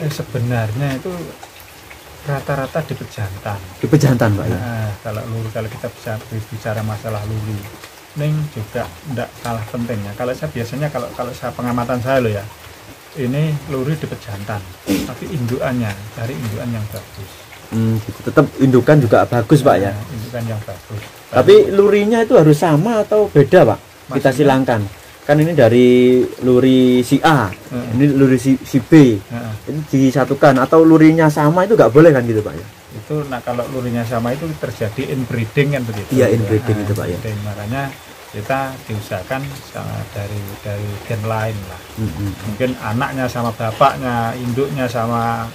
Sebenarnya itu rata-rata di pejantan. Di pejantan Pak ya. Kalau kita bisa bicara masalah luri, ini juga tidak kalah pentingnya. Kalau saya biasanya kalau saya pengamatan saya loh ya, ini luri di pejantan, tapi indukannya cari indukan yang bagus. Gitu. Tetap indukan juga bagus Pak ya. Indukan yang bagus. Tapi lurinya itu harus sama atau beda Pak? Maksudnya? Kita silangkan. Kan ini dari luri si A, ini luri si B, ini disatukan atau lurinya sama itu nggak boleh kan gitu Pak ya? Itu kalau lurinya sama itu terjadi inbreeding kan begitu. Iya inbreeding itu Pak ya. Makanya kita diusahakan dari gen lain lah. Mungkin anaknya sama bapaknya, induknya sama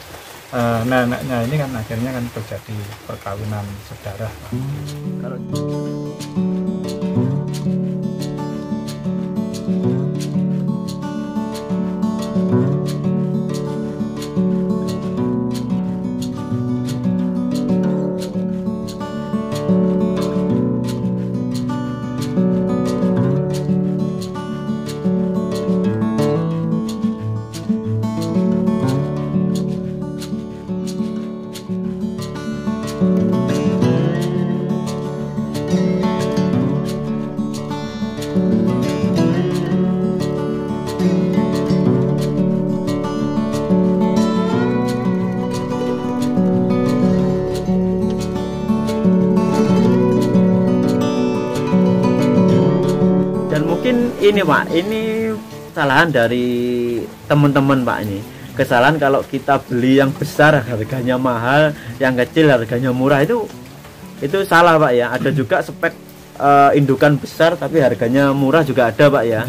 neneknya, ini kan akhirnya kan terjadi perkawinan sedarah. Kalau ini Pak, ini kesalahan dari teman-teman Pak ini. Kesalahan kalau kita beli yang besar harganya mahal, yang kecil harganya murah itu salah Pak ya. Ada juga spek indukan besar tapi harganya murah juga ada Pak ya.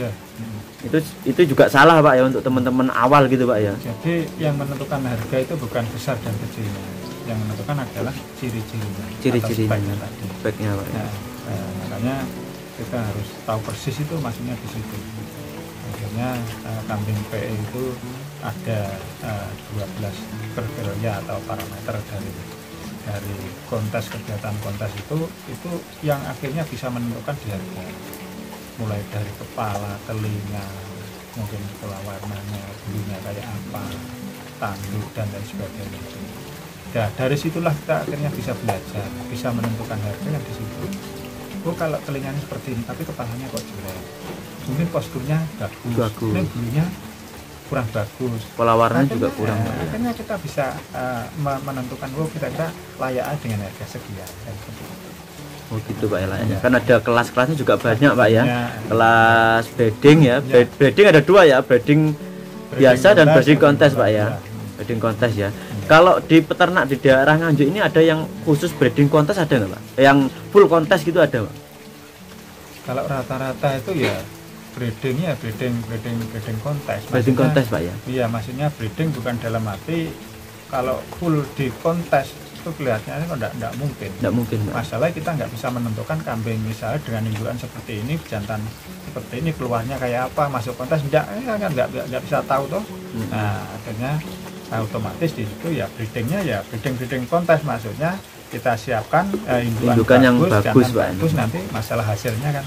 Itu juga salah Pak ya untuk teman-teman awal gitu Pak ya. Jadi yang menentukan harga itu bukan besar dan kecilnya. Yang menentukan adalah ciri-cirinya. Ciri-cirinya, speknya Pak ya. Makanya kita harus tahu persis itu maksudnya di situ. Akhirnya kambing PE itu ada 12 kriteria atau parameter dari kegiatan kontes itu yang akhirnya bisa menentukan di harga. Mulai dari kepala, telinga, mungkin pola warnanya, bulunya kayak apa, tanduk dan lain sebagainya. Nah, dari situlah kita akhirnya bisa belajar, bisa menentukan harganya di situ. Oh, kalau telinganya seperti ini tapi kepalanya kok jelek, mungkin posturnya bagus. Ini bulunya kurang bagus, pola warnanya juga kurang. Akhirnya kita bisa menentukan kira-kira layak dengan harga sekian. Oh gitu Pak ya. Kan ada kelas-kelasnya juga banyak Pak ya. Kelas breeding ya. Breeding ada dua ya, breeding biasa dan breeding kontes Pak ya. Breeding kontes ya. Kalau di peternak di daerah Nganjuk ini ada yang khusus breeding kontes ada nggak Pak? Yang full kontes gitu ada Pak? Kalau rata-rata itu ya breedingnya breeding kontes. Breeding kontes Pak ya? Iya, maksudnya breeding bukan dalam arti kalau full di kontes itu kelihatannya kok enggak mungkin. Enggak mungkin Pak. Masalah kita nggak bisa menentukan kambing misalnya dengan indukan seperti ini, jantan seperti ini, keluarnya kayak apa, masuk kontes nggak bisa tahu toh. Nah, akhirnya otomatis di situ ya breedingnya ya breeding kontes, maksudnya kita siapkan indukan yang bagus nanti masalah hasilnya kan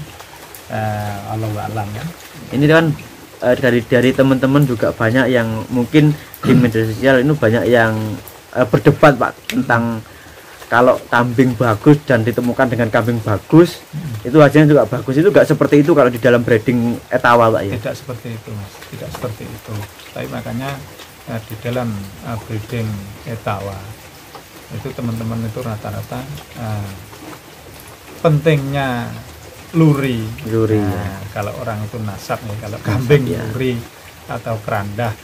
Allahu a'lam kan. Ini kan dari teman-teman juga banyak yang mungkin di media sosial ini banyak yang berdebat Pak tentang kalau kambing bagus dan ditemukan dengan kambing bagus itu hasilnya juga bagus. Itu enggak seperti itu kalau di dalam breeding etawa Pak ya? Tidak seperti itu Mas, tidak seperti itu. Tapi makanya di dalam breeding etawa itu teman-teman itu rata-rata pentingnya luri. Ya. Kalau orang itu nasab ya, kalau kambing ya. Luri atau kerandah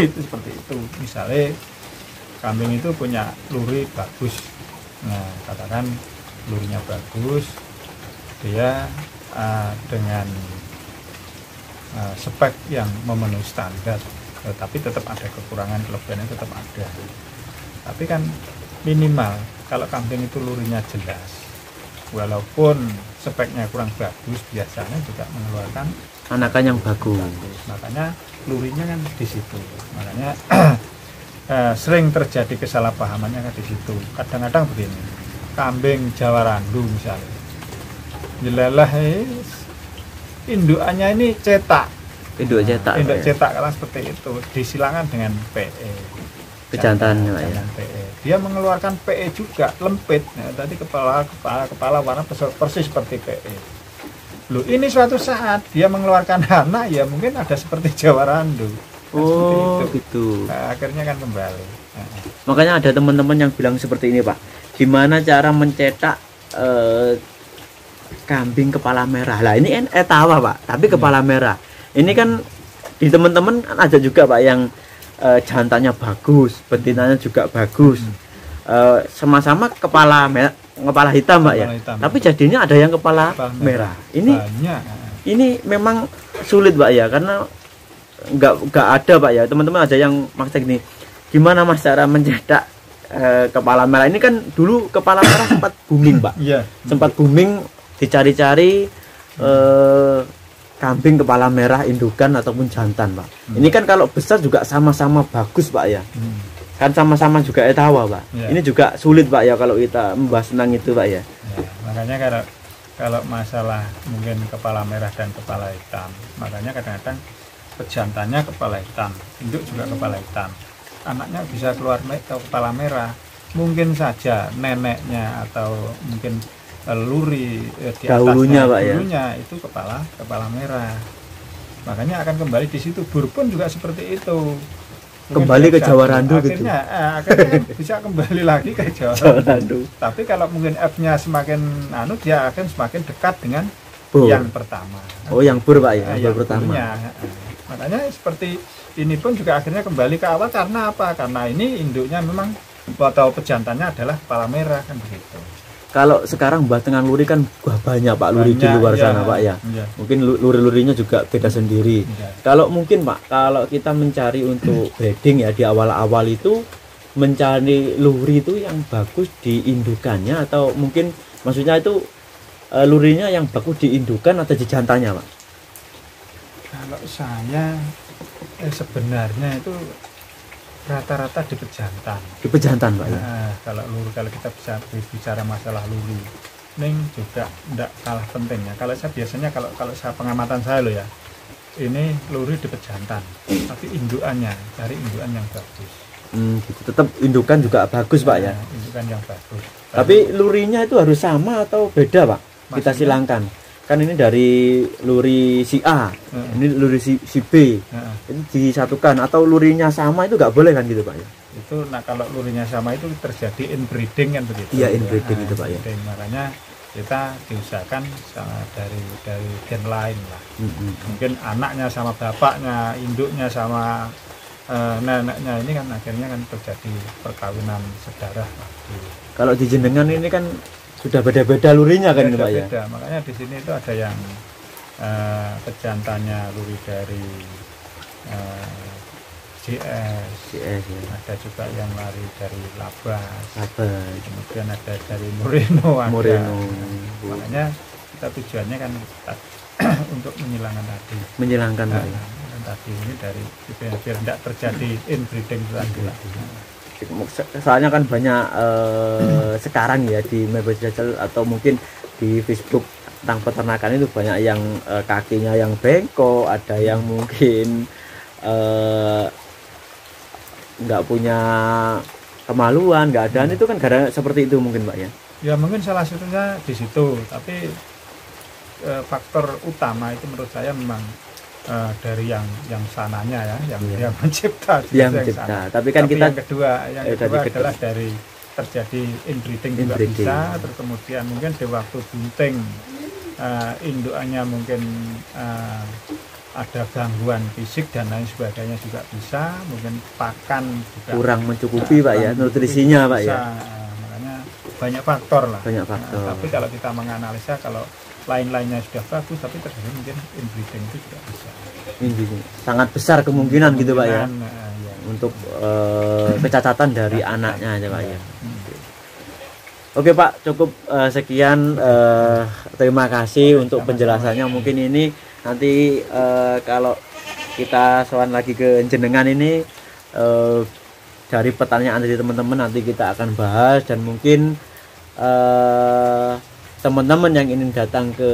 itu seperti itu. Misalnya kambing itu punya luri bagus, nah katakan lurinya bagus, dia dengan spek yang memenuhi standar, tapi tetap ada kekurangan, kelebihannya tetap ada. Tapi kan minimal kalau kambing itu lurinya jelas, walaupun speknya kurang bagus, biasanya juga mengeluarkan anakan yang bagus. Makanya lurinya kan di situ. Makanya sering terjadi kesalahpahamannya kan di situ. Kadang-kadang begini, kambing Jawa Randu misalnya, jelalah indukannya ini cetak, Induk cetak. Induk Pak, ya. cetak kalau seperti itu disilangan dengan PE. Pejantan, Pak, ya. Jantan PE. Dia mengeluarkan PE juga lempit. Nah, tadi kepala warna persis seperti PE. Loh, ini suatu saat dia mengeluarkan anak ya mungkin ada seperti Jawa Randu. Oh, seperti itu. gitu. Nah, akhirnya kan kembali. Makanya ada teman-teman yang bilang seperti ini, Pak. Gimana cara mencetak kambing kepala merah? Lah ini etawa, Pak, tapi kepala merah. Ini kan di teman-teman kan ada juga, Pak, yang jantannya bagus, betinanya juga bagus. Sama-sama kepala hitam, Pak, ya. Hitam. Tapi jadinya ada yang kepala merah. Ini banyak. Ini memang sulit, Pak, ya, karena nggak ada, Pak, ya. Teman-teman ada yang maksa gini, gimana Mas cara mencetak kepala merah? Ini kan dulu kepala merah sempat booming, Pak. Iya. Sempat booming, dicari-cari kambing kepala merah indukan ataupun jantan, Pak. Ini kan kalau besar juga sama-sama bagus, Pak, ya. Kan sama-sama juga etawa, Pak. Ya. Ini juga sulit, Pak, ya, kalau kita membahas tentang itu, Pak, ya. Makanya kalau masalah mungkin kepala merah dan kepala hitam, makanya kadang-kadang pejantannya kepala hitam, induk juga kepala hitam, anaknya bisa keluar kepala merah. Mungkin saja neneknya atau mungkin luri di Dahulunya, atasnya, Pak, ya. dulunya itu kepala merah. Makanya akan kembali di situ. Bur pun juga seperti itu. Mungkin Kembali ke Jawa Randu gitu. Akhirnya bisa kembali lagi ke Jawa Randu. Tapi kalau mungkin F-nya semakin dia akan semakin dekat dengan Bur. yang pertama. Oh, yang bur, Pak, ya, yang bur pertama. Makanya seperti ini pun juga akhirnya kembali ke awal karena apa? Karena ini induknya memang atau pejantannya adalah kepala merah, kan begitu. Kalau sekarang bahas dengan luri kan banyak, Pak, luri di luar sana, Pak, ya. Mungkin luri-lurinya juga beda sendiri. Kalau mungkin, Pak, kalau kita mencari untuk breeding ya di awal-awal itu mencari luri itu yang bagus di indukannya atau mungkin maksudnya itu lurinya yang bagus di indukan atau di jantannya, Pak? Kalau saya sebenarnya itu rata-rata di pejantan. Di pejantan, Pak, ya. Kalau kita bisa bicara masalah luri, ini juga tidak kalah pentingnya. Kalau saya biasanya kalau saya pengamatan saya loh ya, ini luri di pejantan, tapi indukannya cari indukan yang bagus. Gitu. Tetap indukan juga bagus, Pak, ya. Indukan yang bagus. Tapi lurinya itu harus sama atau beda, Pak? Maksudnya? Kita silangkan. Kan ini dari luri si A, ini luri si B, itu disatukan atau lurinya sama itu nggak boleh kan gitu, Pak, ya? Itu kalau lurinya sama itu terjadi inbreeding kan begitu. Iya, inbreeding itu, Pak, ya. Makanya kita diusahakan dari gen lain lah. Mungkin anaknya sama bapaknya, induknya sama neneknya, ini kan akhirnya kan terjadi perkawinan sedarah. Kalau di jenengan ini kan sudah beda-beda lurinya kan, ini, Pak, ya. Beda. Makanya di sini itu ada yang pejantannya luri dari GS ya. Ada juga yang lari dari Labas. Kemudian ada dari Moreno. Makanya kita tujuannya kan untuk menghilangkan tadi. Menghilangkan tadi ini dari biar tidak terjadi inbreeding lagi. Soalnya kan banyak sekarang ya di media sosial atau mungkin di Facebook tentang peternakan itu banyak yang kakinya yang bengkok, ada yang mungkin nggak punya kemaluan, nggak ada. Itu kan gara seperti itu mungkin, Pak, ya. Ya mungkin salah satunya di situ, tapi faktor utama itu menurut saya memang dari yang sananya ya, yang mencipta. Tapi kan kita yang kedua adalah dari terjadi inbreeding juga bisa. Terus kemudian mungkin di waktu bunting indukannya mungkin ada gangguan fisik dan lain sebagainya juga bisa. Mungkin pakan juga kurang mencukupi, Pak, ya, nutrisinya, Pak, ya. Makanya banyak faktor lah. Tapi kalau kita menganalisa, kalau lain-lainnya sudah bagus tapi terjadi mungkin inbreeding itu juga bisa. Sangat besar kemungkinan gitu, Pak, ya. Untuk kecacatan dari anaknya aja, Pak, ya. Oke, Pak, cukup sekian. Terima kasih untuk penjelasannya. Mungkin ini nanti kalau kita soal lagi ke jenengan ini dari pertanyaan dari teman-teman nanti kita akan bahas dan mungkin teman-teman yang ingin datang ke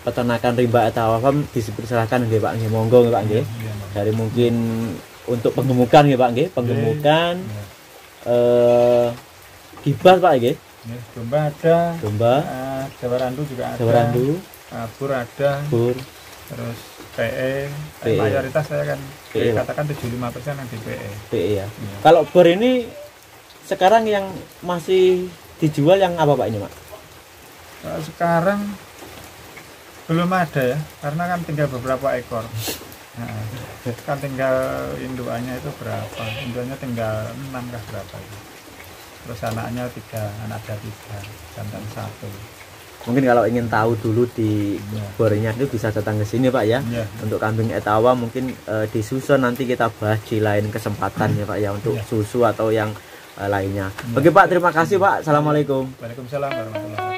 peternakan rimba atau farm dipersilahkan nggih Pak nggih, monggo nggih Pak nggih. Iya, Mas. Dari mungkin untuk penggemukan nggih Pak nggih, penggemukan Iya. gibas Pak nggih. Iya, domba ada, Domba, Jawa Randu juga ada, Jawa Randu, Bur ada, bur, terus PE, PE. mayoritas saya kan PE, Pak. katakan 75% yang di PE. PE ya. Iya. Kalau bor ini sekarang yang masih dijual yang apa Pak ini Pak? Kalau sekarang belum ada ya, karena kan tinggal beberapa ekor. Nah, kan tinggal induannya itu berapa? Induannya tinggal 6 kah berapa itu. Terus anaknya 3, anak ada 3, jantan 1. Mungkin kalau ingin tahu dulu di Iya. bornya itu bisa datang ke sini Pak ya. Iya. Untuk kambing etawa mungkin di susu nanti kita bahas di lain kesempatan ya Pak ya, untuk Iya. susu atau yang lainnya. Iya. Oke Pak, terima kasih Pak. Assalamualaikum. Waalaikumsalam warahmatullahi wabarakatuh.